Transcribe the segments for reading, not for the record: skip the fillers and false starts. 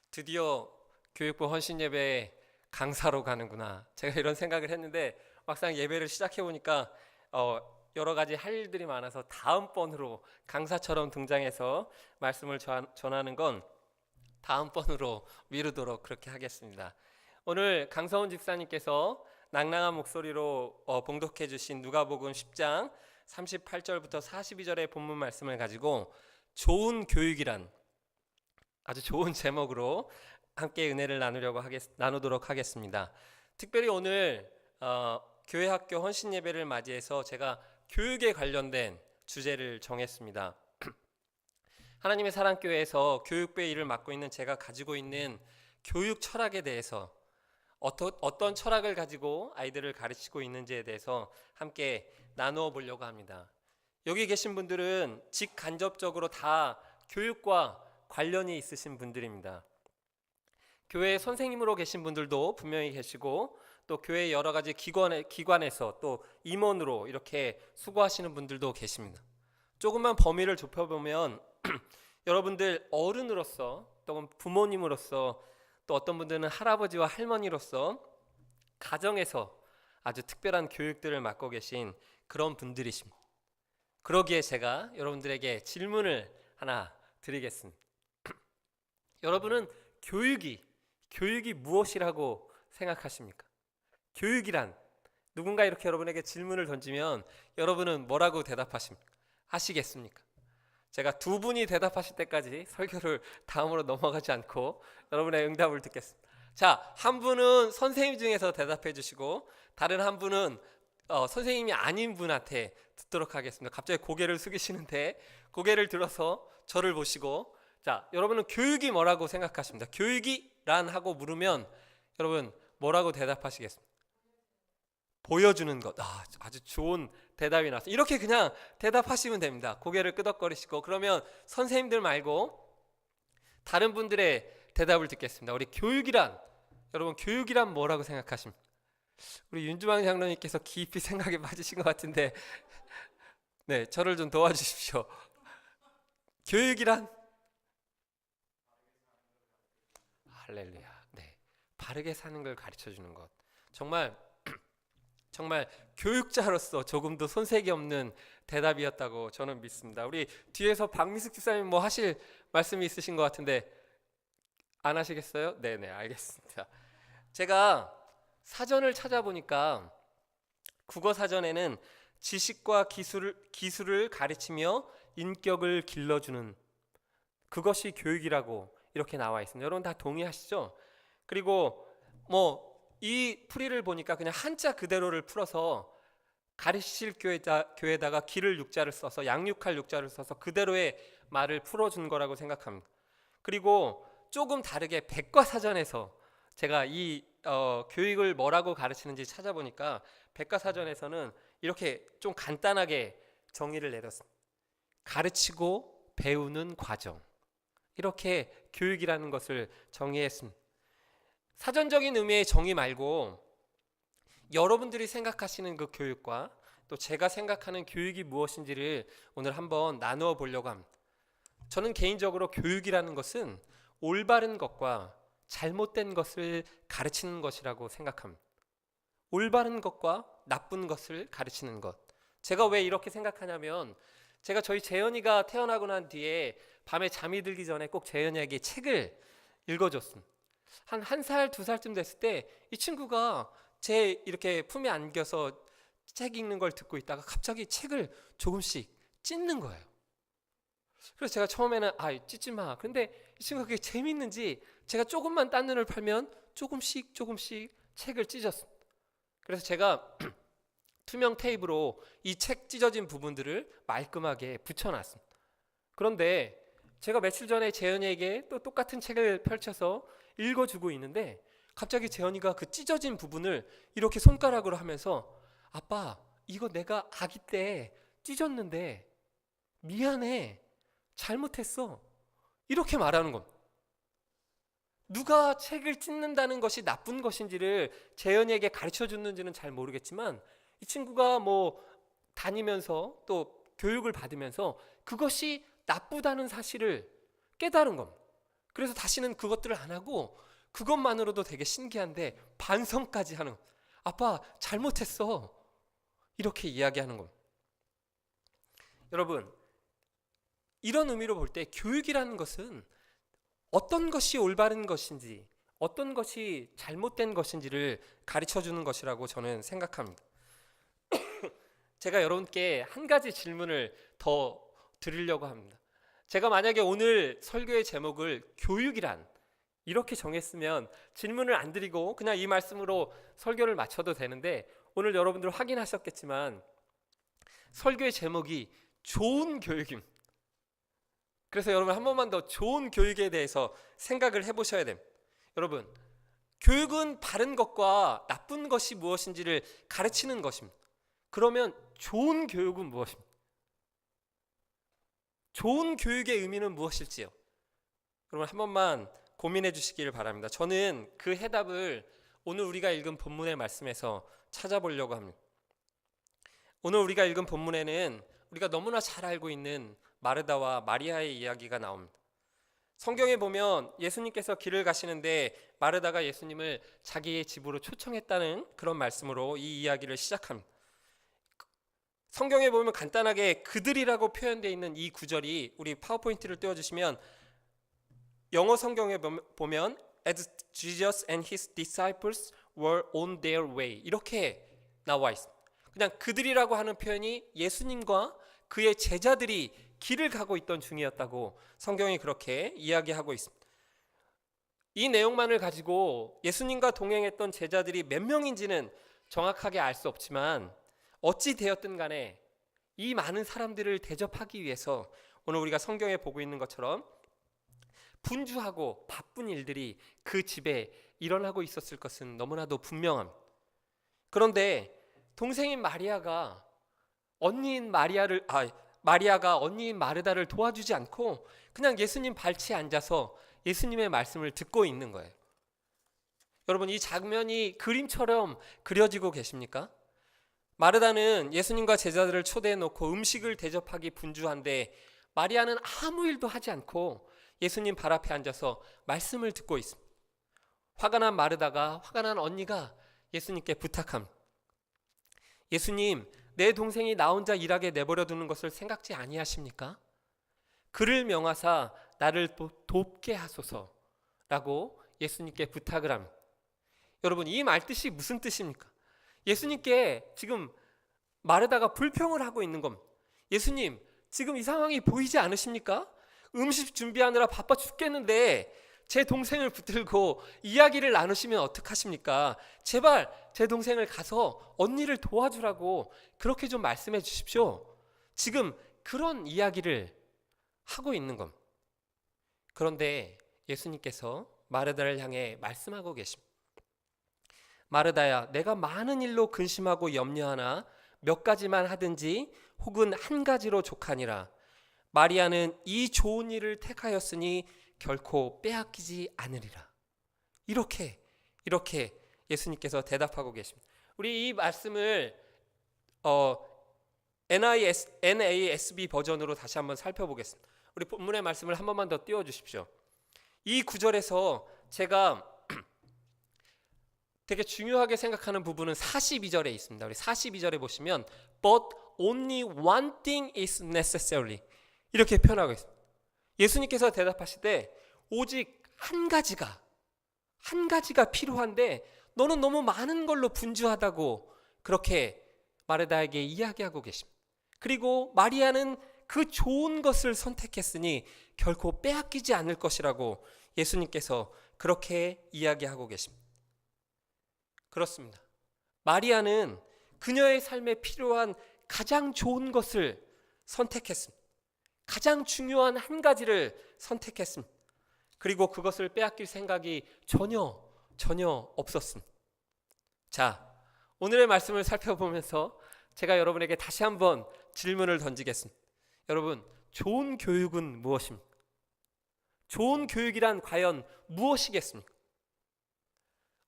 드디어 교육부 헌신예배 강사로 가는구나. 제가 이런 생각을 했는데 막상 예배를 시작해 보니까 여러 가지 할 일들이 많아서 다음번으로 강사처럼 등장해서 말씀을 전하는 건 다음번으로 미루도록 그렇게 하겠습니다. 오늘 강서훈 집사님께서 낭낭한 목소리로 봉독해 주신 누가복음 10장 38절부터 42절의 본문 말씀을 가지고 좋은 교육이란 아주 좋은 제목으로 함께 은혜를 나누도록 하겠습니다. 특별히 오늘 교회 학교 헌신 예배를 맞이해서 제가 교육에 관련된 주제를 정했습니다. 하나님의 사랑교회에서 교육부의 일을 맡고 있는 제가 가지고 있는 교육 철학에 대해서 어떤 철학을 가지고 아이들을 가르치고 있는지에 대해서 함께 나누어 보려고 합니다. 여기 계신 분들은 직간접적으로 다 교육과 관련이 있으신 분들입니다. 교회 선생님으로 계신 분들도 분명히 계시고 또 교회 여러 가지 기관에서 또 임원으로 이렇게 수고하시는 분들도 계십니다. 조금만 범위를 좁혀보면 여러분들 어른으로서 또는 부모님으로서 또 어떤 분들은 할아버지와 할머니로서 가정에서 아주 특별한 교육들을 맡고 계신 그런 분들이십니다. 그러기에 제가 여러분들에게 질문을 하나 드리겠습니다. 여러분은 교육이 무엇이라고 생각하십니까? 교육이란 누군가 이렇게 여러분에게 질문을 던지면 여러분은 뭐라고 하시겠습니까? 제가 두 분이 대답하실 때까지 설교를 다음으로 넘어가지 않고 여러분의 응답을 듣겠습니다. 자, 한 분은 선생님 중에서 대답해 주시고 다른 한 분은 선생님이 아닌 분한테 듣도록 하겠습니다. 갑자기 고개를 숙이시는데 고개를 들어서 저를 보시고 자, 여러분은 교육이 뭐라고 생각하십니까? 교육이란 하고 물으면 여러분 뭐라고 대답하시겠습니까? 보여주는 것. 아주 좋은 대답이 나왔어요. 이렇게 그냥 대답하시면 됩니다. 고개를 끄덕거리시고 그러면 선생님들 말고 다른 분들의 대답을 듣겠습니다. 여러분 교육이란 뭐라고 생각하십니까? 우리 윤주방 장로님께서 깊이 생각에 빠지신 것 같은데 네, 저를 좀 도와주십시오. 교육이란 할렐루야. 네, 바르게 사는 걸 가르쳐주는 것. 정말 교육자로서 조금도 손색이 없는 대답이었다고 저는 믿습니다. 우리 뒤에서 박미숙 집사님 뭐 하실 말씀이 있으신 것 같은데 안 하시겠어요? 네네, 알겠습니다. 제가 사전을 찾아보니까 국어 사전에는 지식과 기술을 가르치며 인격을 길러주는 그것이 교육이라고 이렇게 나와 있습니다. 여러분 다 동의하시죠? 그리고 이 풀이를 보니까 그냥 한자 그대로를 풀어서 가르칠 교회에다가 기를 육자를 써서 양육할 육자를 써서 그대로의 말을 풀어준 거라고 생각합니다. 그리고 조금 다르게 백과사전에서 제가 이 교육을 뭐라고 가르치는지 찾아보니까 백과사전에서는 이렇게 좀 간단하게 정의를 내렸습니다. 가르치고 배우는 과정. 이렇게 교육이라는 것을 정의했습니다. 사전적인 의미의 정의 말고 여러분들이 생각하시는 그 교육과 또 제가 생각하는 교육이 무엇인지를 오늘 한번 나누어 보려고 합니다. 저는 개인적으로 교육이라는 것은 올바른 것과 잘못된 것을 가르치는 것이라고 생각합니다. 올바른 것과 나쁜 것을 가르치는 것. 제가 왜 이렇게 생각하냐면 제가 저희 재현이가 태어나고 난 뒤에 밤에 잠이 들기 전에 꼭 재현이에게 책을 읽어줬습니다. 한 1살, 2살쯤 됐을 때 이 친구가 제 이렇게 품에 안겨서 책 읽는 걸 듣고 있다가 갑자기 책을 조금씩 찢는 거예요. 그래서 제가 처음에는 찢지 마. 그런데 이 친구가 그게 재밌는지 제가 조금만 딴 눈을 팔면 조금씩 책을 찢었습니다. 그래서 제가 투명 테이프로 이 책 찢어진 부분들을 말끔하게 붙여놨습니다. 그런데 제가 며칠 전에 재현이에게 또 똑같은 책을 펼쳐서 읽어주고 있는데 갑자기 재현이가 그 찢어진 부분을 이렇게 손가락으로 하면서 아빠 이거 내가 아기 때 찢었는데 미안해 잘못했어 이렇게 말하는 겁니다. 누가 책을 찢는다는 것이 나쁜 것인지를 재현이에게 가르쳐 줬는지는 잘 모르겠지만 이 친구가 다니면서 또 교육을 받으면서 그것이 나쁘다는 사실을 깨달은 겁니다. 그래서 다시는 그것들을 안 하고 그것만으로도 되게 신기한데 반성까지 하는, 아빠 잘못했어, 이렇게 이야기하는 겁니다. 여러분, 이런 의미로 볼 때 교육이라는 것은 어떤 것이 올바른 것인지 어떤 것이 잘못된 것인지를 가르쳐주는 것이라고 저는 생각합니다. 제가 여러분께 한 가지 질문을 더 드리려고 합니다. 제가 만약에 오늘 설교의 제목을 교육이란 이렇게 정했으면 질문을 안 드리고 그냥 이 말씀으로 설교를 마쳐도 되는데, 오늘 여러분들 확인하셨겠지만 설교의 제목이 좋은 교육입니다. 그래서 여러분 한 번만 더 좋은 교육에 대해서 생각을 해보셔야 됩니다. 여러분, 교육은 바른 것과 나쁜 것이 무엇인지를 가르치는 것입니다. 그러면 좋은 교육은 무엇입니까? 좋은 교육의 의미는 무엇일지요? 여러분 한 번만 고민해 주시기를 바랍니다. 저는 그 해답을 오늘 우리가 읽은 본문의 말씀에서 찾아보려고 합니다. 오늘 우리가 읽은 본문에는 우리가 너무나 잘 알고 있는 마르다와 마리아의 이야기가 나옵니다. 성경에 보면 예수님께서 길을 가시는데 마르다가 예수님을 자기의 집으로 초청했다는 그런 말씀으로 이 이야기를 시작합니다. 성경에 보면 간단하게 그들이라고 표현되어 있는 이 구절이, 우리 파워포인트를 띄워주시면 영어 성경에 보면 As Jesus and his disciples were on their way, 이렇게 나와 있습니다. 그냥 그들이라고 하는 표현이 예수님과 그의 제자들이 길을 가고 있던 중이었다고 성경이 그렇게 이야기하고 있습니다. 이 내용만을 가지고 예수님과 동행했던 제자들이 몇 명인지는 정확하게 알 수 없지만 어찌 되었든 간에 이 많은 사람들을 대접하기 위해서 오늘 우리가 성경에 보고 있는 것처럼 분주하고 바쁜 일들이 그 집에 일어나고 있었을 것은 너무나도 분명합니다. 그런데 동생인 마리아가 언니인 마르다를 도와주지 않고 그냥 예수님 발치에 앉아서 예수님의 말씀을 듣고 있는 거예요. 여러분, 이 장면이 그림처럼 그려지고 계십니까? 마르다는 예수님과 제자들을 초대해 놓고 음식을 대접하기 분주한데 마리아는 아무 일도 하지 않고 예수님 발 앞에 앉아서 말씀을 듣고 있습니다. 화가 난 마르다가, 화가 난 언니가 예수님께 부탁합니다. 예수님, 내 동생이 나 혼자 일하게 내버려 두는 것을 생각지 아니하십니까? 그를 명하사 나를 돕게 하소서라고 예수님께 부탁을 합니다. 여러분, 이 말뜻이 무슨 뜻입니까? 예수님께 지금 마르다가 불평을 하고 있는 겁니다. 예수님, 지금 이 상황이 보이지 않으십니까? 음식 준비하느라 바빠 죽겠는데 제 동생을 붙들고 이야기를 나누시면 어떡하십니까? 제발 제 동생을 가서 언니를 도와주라고 그렇게 좀 말씀해 주십시오. 지금 그런 이야기를 하고 있는 겁니다. 그런데 예수님께서 마르다를 향해 말씀하고 계십니다. 마르다야, 내가 많은 일로 근심하고 염려하나 몇 가지만 하든지 혹은 한 가지로 족하니라. 마리아는 이 좋은 일을 택하였으니 결코 빼앗기지 않으리라. 이렇게 예수님께서 대답하고 계십니다. 우리 이 말씀을 NASB 버전으로 다시 한번 살펴보겠습니다. 우리 본문의 말씀을 한 번만 더 띄워주십시오. 이 구절에서 제가 되게 중요하게 생각하는 부분은 42절에 있습니다. 우리 42절에 보시면 But only one thing is necessary, 이렇게 표현하고 있습니다. 예수님께서 대답하실 때 오직 한 가지가 필요한데 너는 너무 많은 걸로 분주하다고 그렇게 마르다에게 이야기하고 계십니다. 그리고 마리아는 그 좋은 것을 선택했으니 결코 빼앗기지 않을 것이라고 예수님께서 그렇게 이야기하고 계십니다. 그렇습니다. 마리아는 그녀의 삶에 필요한 가장 좋은 것을 선택했습니다. 가장 중요한 한 가지를 선택했습니다. 그리고 그것을 빼앗길 생각이 전혀 없었습니다. 자, 오늘의 말씀을 살펴보면서 제가 여러분에게 다시 한번 질문을 던지겠습니다. 여러분, 좋은 교육은 무엇입니까? 좋은 교육이란 과연 무엇이겠습니까?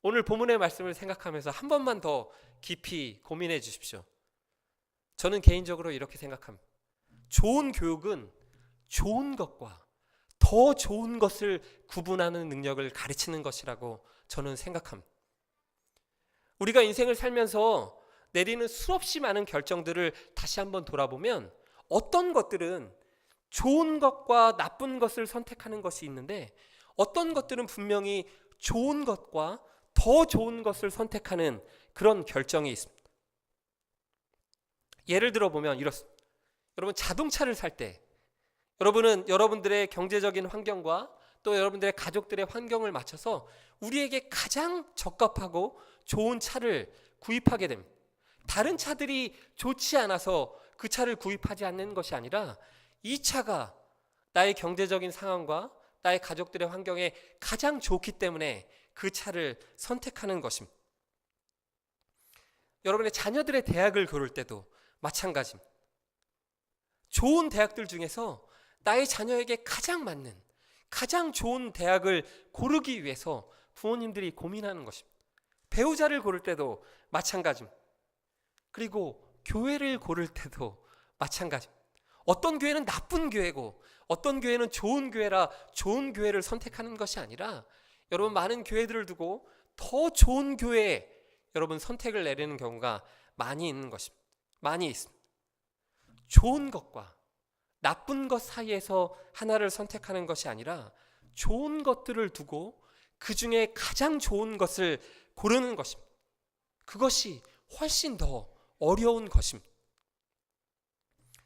오늘 본문의 말씀을 생각하면서 한 번만 더 깊이 고민해 주십시오. 저는 개인적으로 이렇게 생각합니다. 좋은 교육은 좋은 것과 더 더 좋은 것을 구분하는 능력을 가르치는 것이라고 저는 생각합니다. 우리가 인생을 살면서 내리는 수없이 많은 결정들을 다시 한번 돌아보면 어떤 것들은 좋은 것과 나쁜 것을 선택하는 것이 있는데 어떤 것들은 분명히 좋은 것과 더 좋은 것을 선택하는 그런 결정이 있습니다. 예를 들어 보면 이렇습니다. 여러분 자동차를 살 때 여러분은 여러분들의 경제적인 환경과 또 여러분들의 가족들의 환경을 맞춰서 우리에게 가장 적합하고 좋은 차를 구입하게 됩니다. 다른 차들이 좋지 않아서 그 차를 구입하지 않는 것이 아니라 이 차가 나의 경제적인 상황과 나의 가족들의 환경에 가장 좋기 때문에 그 차를 선택하는 것입니다. 여러분의 자녀들의 대학을 고를 때도 마찬가지입니다. 좋은 대학들 중에서 나의 자녀에게 가장 맞는 가장 좋은 대학을 고르기 위해서 부모님들이 고민하는 것입니다. 배우자를 고를 때도 마찬가지입니다. 그리고 교회를 고를 때도 마찬가지입니다. 어떤 교회는 나쁜 교회고 어떤 교회는 좋은 교회라 좋은 교회를 선택하는 것이 아니라 여러분 많은 교회들을 두고 더 좋은 교회에 여러분 선택을 내리는 경우가 많이 있는 것입니다. 많이 있습니다. 좋은 것과 나쁜 것 사이에서 하나를 선택하는 것이 아니라 좋은 것들을 두고 그 중에 가장 좋은 것을 고르는 것입니다. 그것이 훨씬 더 어려운 것입니다.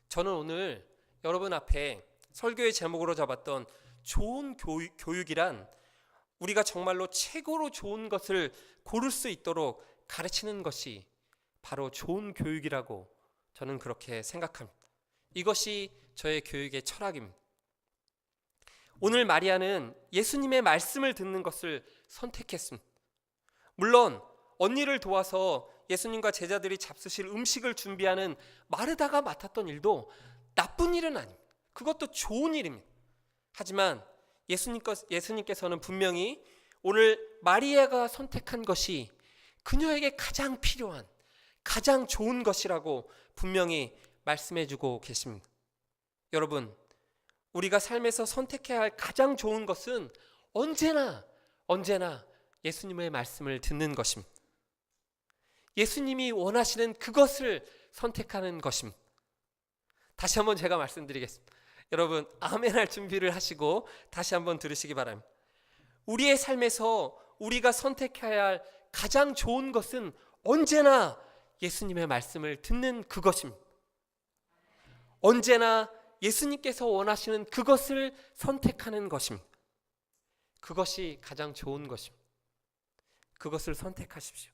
저는 오늘 여러분 앞에 설교의 제목으로 잡았던 좋은 교육이란 우리가 정말로 최고로 좋은 것을 고를 수 있도록 가르치는 것이 바로 좋은 교육이라고 저는 그렇게 생각합니다. 이것이 저의 교육의 철학입니다. 오늘 마리아는 예수님의 말씀을 듣는 것을 선택했습니다. 물론 언니를 도와서 예수님과 제자들이 잡수실 음식을 준비하는 마르다가 맡았던 일도 나쁜 일은 아닙니다. 그것도 좋은 일입니다. 하지만 예수님께서는 분명히 오늘 마리아가 선택한 것이 그녀에게 가장 필요한 가장 좋은 것이라고 분명히 말씀해주고 계십니다. 여러분, 우리가 삶에서 선택해야 할 가장 좋은 것은 언제나 예수님의 말씀을 듣는 것입니다. 예수님이 원하시는 그것을 선택하는 것입니다. 다시 한번 제가 말씀드리겠습니다. 여러분 아멘 할 준비를 하시고 다시 한번 들으시기 바랍니다. 우리의 삶에서 우리가 선택해야 할 가장 좋은 것은 언제나 예수님의 말씀을 듣는 그것입니다. 언제나 예수님께서 원하시는 그것을 선택하는 것입니다. 그것이 가장 좋은 것입니다. 그것을 선택하십시오.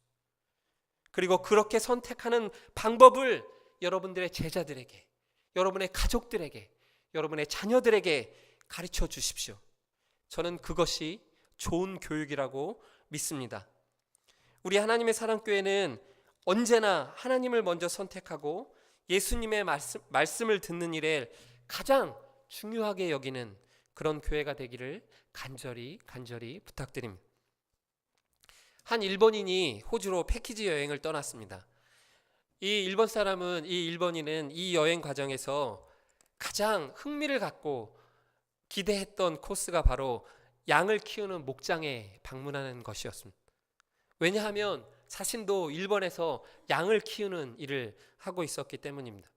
그리고 그렇게 선택하는 방법을 여러분들의 제자들에게, 여러분의 가족들에게, 여러분의 자녀들에게 가르쳐 주십시오. 저는 그것이 좋은 교육이라고 믿습니다. 우리 하나님의 사랑교회는 언제나 하나님을 먼저 선택하고 예수님의 말씀을 듣는 일에 가장 중요하게 여기는 그런 교회가 되기를 간절히 부탁드립니다. 한 일본인이 호주로 패키지 여행을 떠났습니다. 이 일본인은 이 여행 과정에서 가장 흥미를 갖고 기대했던 코스가 바로 양을 키우는 목장에 방문하는 것이었습니다. 왜냐하면 자신도 일본에서 양을 키우는 일을 하고 있었기 때문입니다.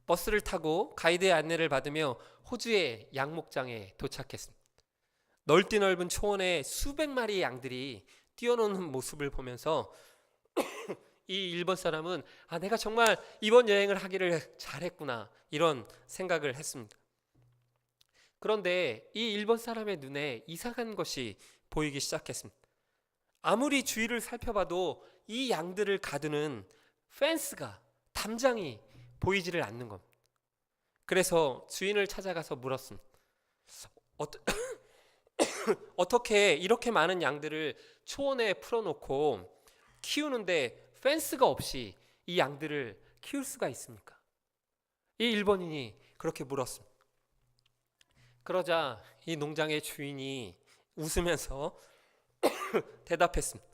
버스를 타고 가이드의 안내를 받으며 호주의 양 목장에 도착했습니다. 넓디 넓은 초원에 수백 마리의 양들이 뛰어노는 모습을 보면서 이 일본 사람은 내가 정말 이번 여행을 하기를 잘했구나 이런 생각을 했습니다. 그런데 이 일본 사람의 눈에 이상한 것이 보이기 시작했습니다. 아무리 주위를 살펴봐도 이 양들을 가두는 펜스가 담장이 보이지를 않는 겁니다. 그래서 주인을 찾아가서 물었습니다. 어떻게 이렇게 많은 양들을 초원에 풀어놓고 키우는데 펜스가 없이 이 양들을 키울 수가 있습니까? 이 일본인이 그렇게 물었습니다. 그러자 이 농장의 주인이 웃으면서 대답했습니다.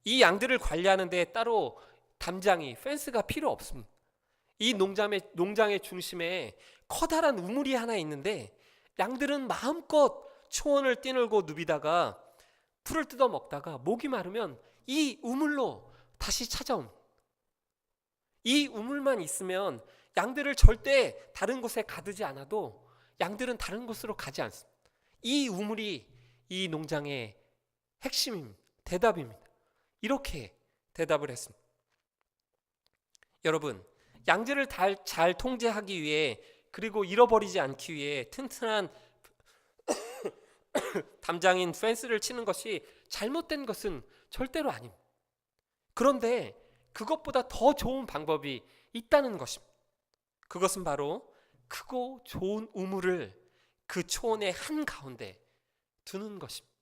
이 양들을 관리하는 데 따로 담장이 펜스가 필요 없습니다. 이 농장의 중심에 커다란 우물이 하나 있는데 양들은 마음껏 초원을 뛰놀고 누비다가 풀을 뜯어 먹다가 목이 마르면 이 우물로 다시 찾아옴. 이 우물만 있으면 양들을 절대 다른 곳에 가두지 않아도 양들은 다른 곳으로 가지 않습니다. 이 우물이 이 농장의 핵심 대답입니다. 이렇게 대답을 했습니다. 여러분, 양들을 잘 통제하기 위해 그리고 잃어버리지 않기 위해 튼튼한 담장인 펜스를 치는 것이 잘못된 것은 절대로 아닙니다. 그런데 그것보다 더 좋은 방법이 있다는 것입니다. 그것은 바로 크고 좋은 우물을 그 초원의 한가운데 두는 것입니다.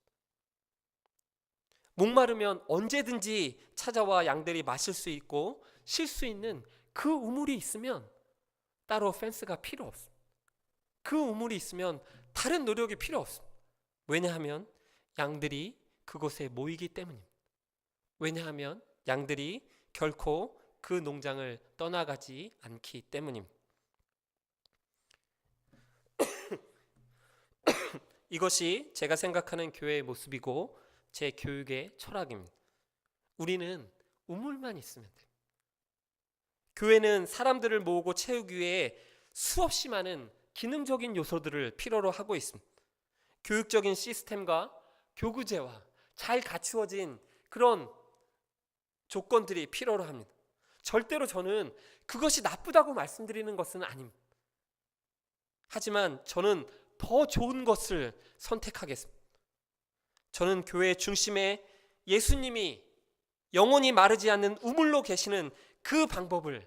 목마르면 언제든지 찾아와 양들이 마실 수 있고 쉴 수 있는 그 우물이 있으면 따로 펜스가 필요 없습니다. 그 우물이 있으면 다른 노력이 필요 없습니다. 왜냐하면 양들이 그곳에 모이기 때문입니다. 왜냐하면 양들이 결코 그 농장을 떠나가지 않기 때문입니다. 이것이 제가 생각하는 교회의 모습이고 제 교육의 철학입니다. 우리는 우물만 있으면 돼요. 교회는 사람들을 모으고 채우기 위해 수없이 많은 기능적인 요소들을 필요로 하고 있습니다. 교육적인 시스템과 교구제와 잘 갖추어진 그런 조건들이 필요로 합니다. 절대로 저는 그것이 나쁘다고 말씀드리는 것은 아닙니다. 하지만 저는 더 좋은 것을 선택하겠습니다. 저는 교회 중심에 예수님이 영원히 마르지 않는 우물로 계시는 그 방법을,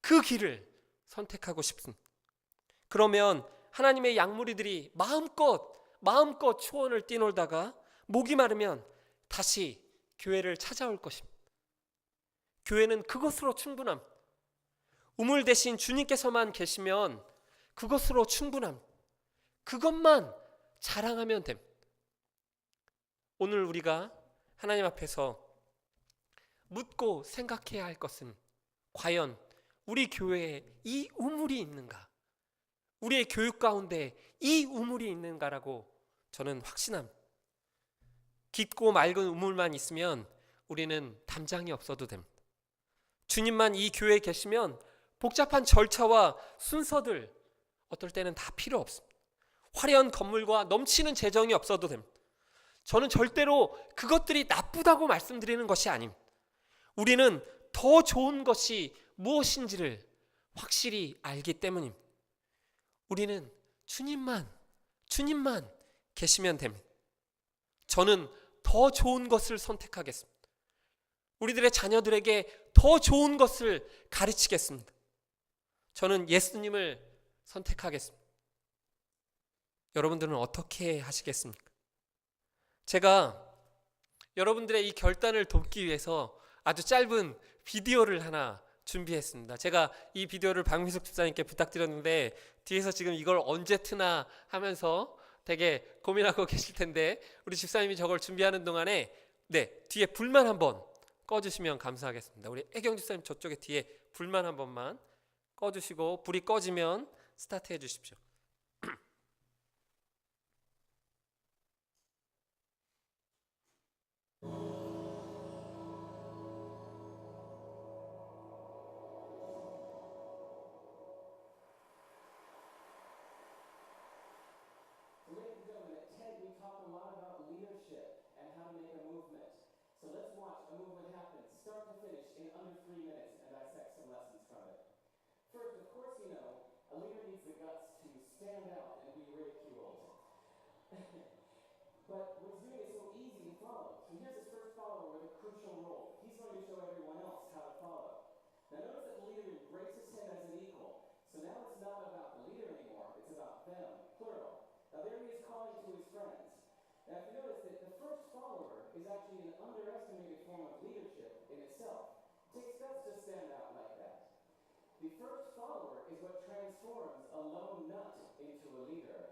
그 길을 선택하고 싶습니다. 그러면 하나님의 양무리들이 마음껏 초원을 뛰놀다가 목이 마르면 다시 교회를 찾아올 것입니다. 교회는 그것으로 충분합니다. 우물 대신 주님께서만 계시면 그것으로 충분합니다. 그것만 자랑하면 됩니다. 오늘 우리가 하나님 앞에서 묻고 생각해야 할 것은 과연 우리 교회에 이 우물이 있는가? 우리의 교육 가운데 이 우물이 있는가라고 저는 확신합니다. 깊고 맑은 우물만 있으면 우리는 담장이 없어도 됩니다. 주님만 이 교회에 계시면 복잡한 절차와 순서들 어떨 때는 다 필요 없습니다. 화려한 건물과 넘치는 재정이 없어도 됩니다. 저는 절대로 그것들이 나쁘다고 말씀드리는 것이 아닙니다. 우리는 더 좋은 것이 무엇인지를 확실히 알기 때문입니다. 우리는 주님만 계시면 됩니다. 저는 더 좋은 것을 선택하겠습니다. 우리들의 자녀들에게 더 좋은 것을 가르치겠습니다. 저는 예수님을 선택하겠습니다. 여러분들은 어떻게 하시겠습니까? 제가 여러분들의 이 결단을 돕기 위해서 아주 짧은 비디오를 하나 준비했습니다. 제가 이 비디오를 박민숙 집사님께 부탁드렸는데 뒤에서 지금 이걸 언제 트나 하면서 되게 고민하고 계실 텐데 우리 집사님이 저걸 준비하는 동안에 뒤에 불만 한번 꺼주시면 감사하겠습니다. 우리 애경 집사님 저쪽에 뒤에 불만 한 번만 꺼주시고 불이 꺼지면 스타트해 주십시오. So let's watch a movement happen, start to finish, in under 3 minutes and dissect some lessons from it. First, of course you know, a leader needs the guts to stand out and be ridiculed. But what he's doing is so easy to follow. So here's his first follower with a crucial role. He's going to show everyone else how to follow. Now notice that the leader embraces him as an equal. So now it's not about the leader anymore, it's about them, plural. Now there he is calling to his friends. Now if you notice that the first follower is actually an underestimated form of leadership in itself. It takes guts to stand out like that. The first follower is what transforms a lone nut into a leader.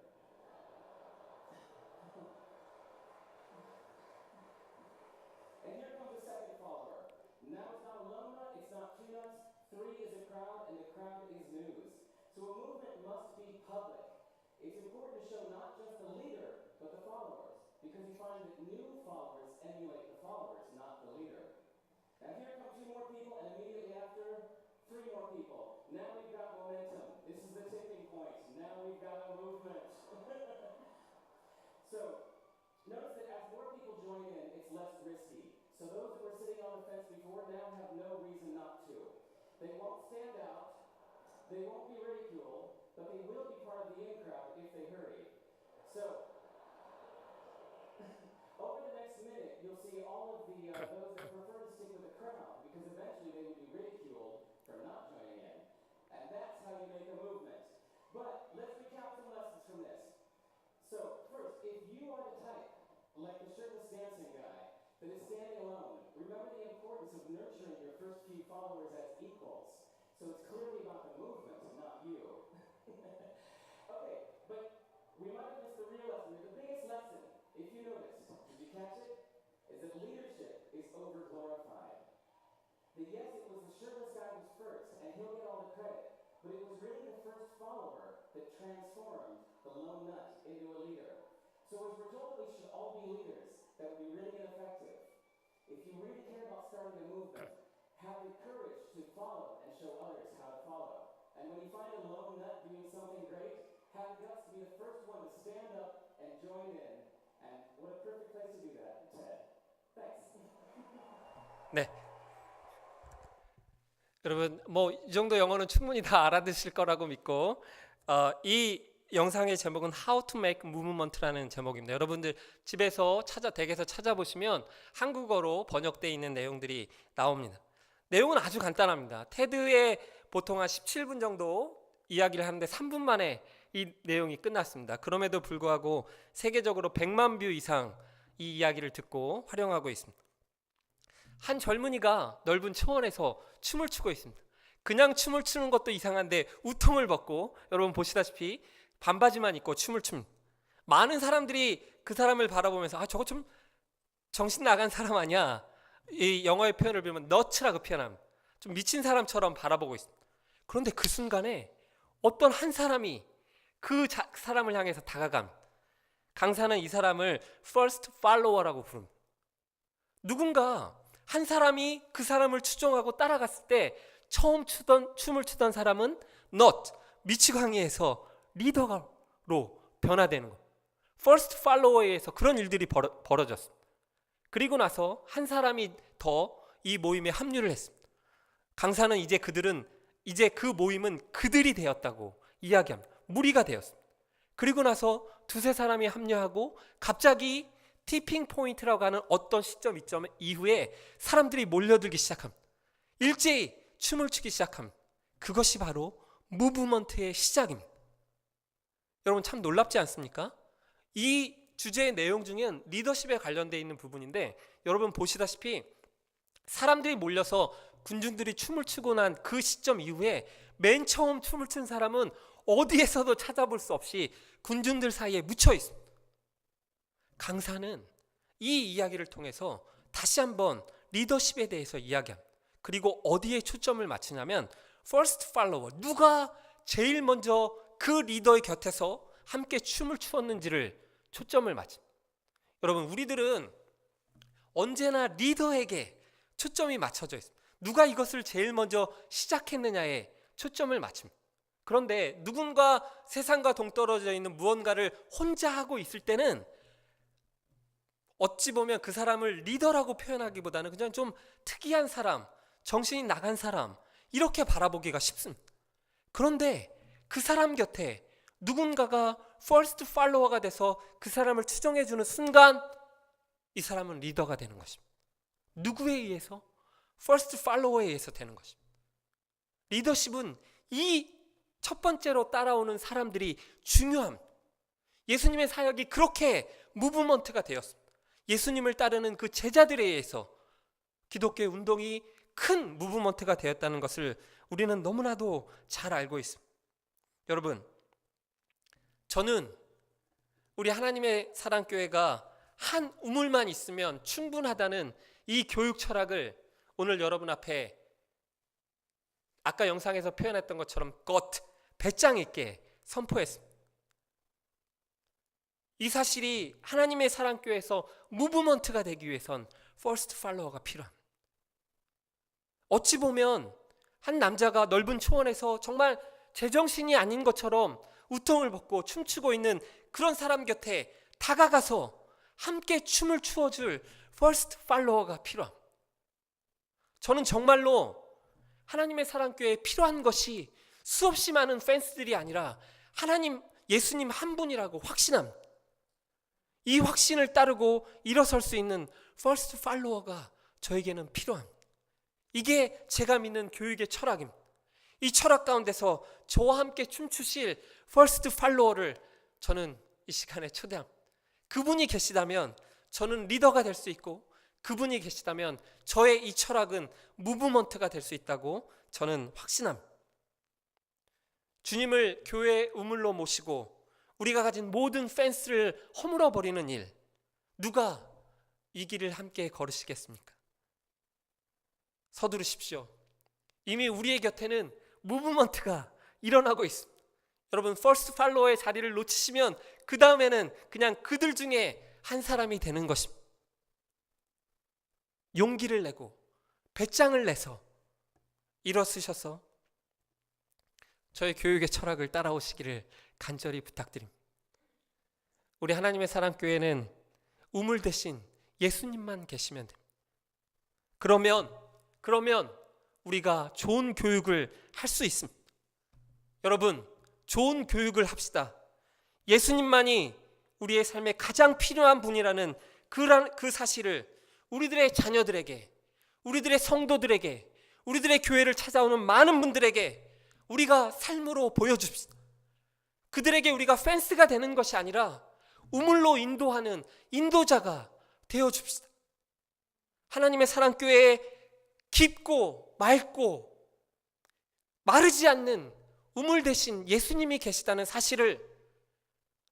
And here comes a second follower. Now it's not a lone nut, it's not two nuts, 3 is a crowd, and the crowd is news. So a movement must be public. it's important to show not just the leader, but the followers, because you find that new followers emulate the followers, not the leader. Now here come 2 more people, and immediately after, 3 more people. Now we've got momentum. This is the tipping point. Now we've got a movement. So, notice that as more people join in, it's less risky. So those that were sitting on the fence before now have no reason not to. They won't stand out, they won't be ridiculed, but they will be part of the in crowd if they hurry. So, over the next minute, you'll see all of the those that prefer to stick with the crowd, because eventually they will be ridiculed for not joining in. And that's how you make a movement. But let's recap some lessons from this. So, first, if you are the type, like the shirtless dancing guy, that is standing alone, remember the importance of nurturing your first few followers as equals. So it's clearly about the movement, not you. Okay, but we might have missed the real lesson here. The biggest lesson, if you noticed, did you catch it? Is that leadership is over-glorified. That yes, it was the shirtless guy who was first, and he'll get all the credit, but it was really the first follower that transformed the lone nut into a leader. So as we're told that we should all be leaders, that would be really ineffective. If you really care about starting a movement, have the courage to follow and show others how to follow. And when you find a lone nut doing something great, have the guts to be the first one to stand up and join in. And what a perfect place to do that, Ted. Thanks. 네. 여러분 뭐 이 정도 영어는 충분히 다 알아듣실 거라고 믿고 이 영상의 제목은 How to Make Movement라는 제목입니다. 여러분들 집에서 댁에서 찾아보시면 한국어로 번역되어 있는 내용들이 나옵니다. 내용은 아주 간단합니다. 테드에 보통 한 17분 정도 이야기를 하는데 3분 만에 이 내용이 끝났습니다. 그럼에도 불구하고 세계적으로 100만 뷰 이상 이 이야기를 듣고 활용하고 있습니다. 한 젊은이가 넓은 초원에서 춤을 추고 있습니다. 그냥 춤을 추는 것도 이상한데 우통을 벗고 여러분 보시다시피 반바지만 입고 춤을 춥니다. 많은 사람들이 그 사람을 바라보면서 저거 좀 정신 나간 사람 아니야? 이 영어의 표현을 빌면 너츠라고 표현합니다. 좀 미친 사람처럼 바라보고 있습니다. 그런데 그 순간에 어떤 한 사람이 그 사람을 향해서 다가갑니다. 강사는 이 사람을 first follower라고 부릅니다. 누군가 한 사람이 그 사람을 추종하고 따라갔을 때 처음 춤을 추던 사람은 not 미치광이에서 리더로 변화되는 것. first follower에 의해서 그런 일들이 벌어졌습니다. 그리고 나서 한 사람이 더 이 모임에 합류를 했습니다. 강사는 이제 그 모임은 그들이 되었다고 이야기합니다. 무리가 되었습니다. 그리고 나서 2-3 사람이 합류하고 갑자기 티핑 포인트라고 하는 어떤 시점 이후에 사람들이 몰려들기 시작합니다. 일제히 춤을 추기 시작합니다. 그것이 바로 무브먼트의 시작입니다. 여러분 참 놀랍지 않습니까? 이 주제의 내용 중엔 리더십에 관련되어 있는 부분인데 여러분 보시다시피 사람들이 몰려서 군중들이 춤을 추고 난 그 시점 이후에 맨 처음 춤을 춘 사람은 어디에서도 찾아볼 수 없이 군중들 사이에 묻혀 있습니다. 강사는 이 이야기를 통해서 다시 한번 리더십에 대해서 이야기합니다. 그리고 어디에 초점을 맞추냐면 first follower, 누가 제일 먼저 그 리더의 곁에서 함께 춤을 추었는지를 초점을 맞춥니다. 여러분 우리들은 언제나 리더에게 초점이 맞춰져 있습니다. 누가 이것을 제일 먼저 시작했느냐에 초점을 맞춥니다. 그런데 누군가 세상과 동떨어져 있는 무언가를 혼자 하고 있을 때는 어찌 보면 그 사람을 리더라고 표현하기보다는 그냥 좀 특이한 사람, 정신이 나간 사람 이렇게 바라보기가 쉽습니다. 그런데 그 사람 곁에 누군가가 first follower가 돼서 그 사람을 추종해주는 순간 이 사람은 리더가 되는 것입니다. 누구에 의해서? first follower에 의해서 되는 것입니다. 리더십은 이 첫 번째로 따라오는 사람들이 중요합니다. 예수님의 사역이 그렇게 무브먼트가 되었습니다. 예수님을 따르는 그 제자들에 의해서 기독교의 운동이 큰 무브먼트가 되었다는 것을 우리는 너무나도 잘 알고 있습니다. 여러분, 저는 우리 하나님의 사랑교회가 한 우물만 있으면 충분하다는 이 교육 철학을 오늘 여러분 앞에 아까 영상에서 표현했던 것처럼 배짱 있게 선포했습니다. 이 사실이 하나님의 사랑교회에서 무브먼트가 되기 위해선 퍼스트 팔로워가 필요합니다. 어찌 보면 한 남자가 넓은 초원에서 정말 제정신이 아닌 것처럼 우통을 벗고 춤추고 있는 그런 사람 곁에 다가가서 함께 춤을 추어줄 퍼스트 팔로워가 필요합니다. 저는 정말로 하나님의 사랑교회에 필요한 것이 수없이 많은 팬스들이 아니라 하나님, 예수님 한 분이라고 확신합니다. 이 확신을 따르고 일어설 수 있는 퍼스트 팔로워가 저에게는 필요합니다. 이게 제가 믿는 교육의 철학입니다. 이 철학 가운데서 저와 함께 춤추실 퍼스트 팔로워를 저는 이 시간에 초대합니다. 그분이 계시다면 저는 리더가 될 수 있고, 그분이 계시다면 저의 이 철학은 무브먼트가 될 수 있다고 저는 확신합니다. 주님을 교회의 우물로 모시고 우리가 가진 모든 펜스를 허물어 버리는 일, 누가 이 길을 함께 걸으시겠습니까? 서두르십시오. 이미 우리의 곁에는 무브먼트가 일어나고 있습니다. 여러분, 퍼스트 팔로워의 자리를 놓치시면 그 다음에는 그냥 그들 중에 한 사람이 되는 것입니다. 용기를 내고 배짱을 내서 일어서셔서 저의 교육의 철학을 따라오시기를 간절히 부탁드립니다. 우리 하나님의 사랑교회는 우물 대신 예수님만 계시면 됩니다. 그러면 우리가 좋은 교육을 할 수 있습니다. 여러분, 좋은 교육을 합시다. 예수님만이 우리의 삶에 가장 필요한 분이라는 그 사실을 우리들의 자녀들에게, 우리들의 성도들에게, 우리들의 교회를 찾아오는 많은 분들에게 우리가 삶으로 보여줍시다. 그들에게 우리가 펜스가 되는 것이 아니라 우물로 인도하는 인도자가 되어줍시다. 하나님의 사랑교회에 깊고 맑고 마르지 않는 우물 대신 예수님이 계시다는 사실을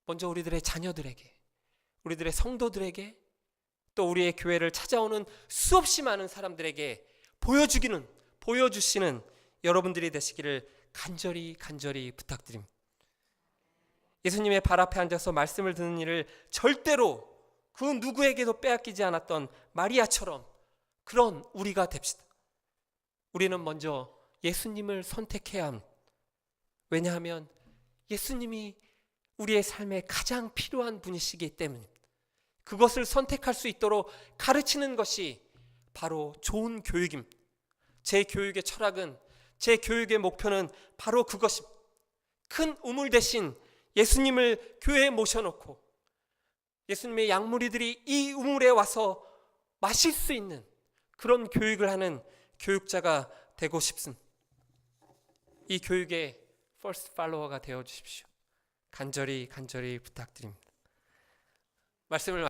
먼저 우리들의 자녀들에게, 우리들의 성도들에게, 또 우리의 교회를 찾아오는 수없이 많은 사람들에게 보여주시는 여러분들이 되시기를 간절히 부탁드립니다. 예수님의 발 앞에 앉아서 말씀을 듣는 일을 절대로 그 누구에게도 빼앗기지 않았던 마리아처럼 그런 우리가 됩시다. 우리는 먼저 예수님을 선택해야 합니다. 왜냐하면 예수님이 우리의 삶에 가장 필요한 분이시기 때문입니다. 그것을 선택할 수 있도록 가르치는 것이 바로 좋은 교육입니다. 제 교육의 철학은, 제 교육의 목표는 바로 그것입니다. 큰 우물 대신 예수님을 교회에 모셔놓고 예수님의 양무리들이 이 우물에 와서 마실 수 있는 그런 교육을 하는 교육자가 되고 싶습니다. 이 교육의 퍼스트 팔로워가 되어 주십시오. 간절히 부탁드립니다. 말씀을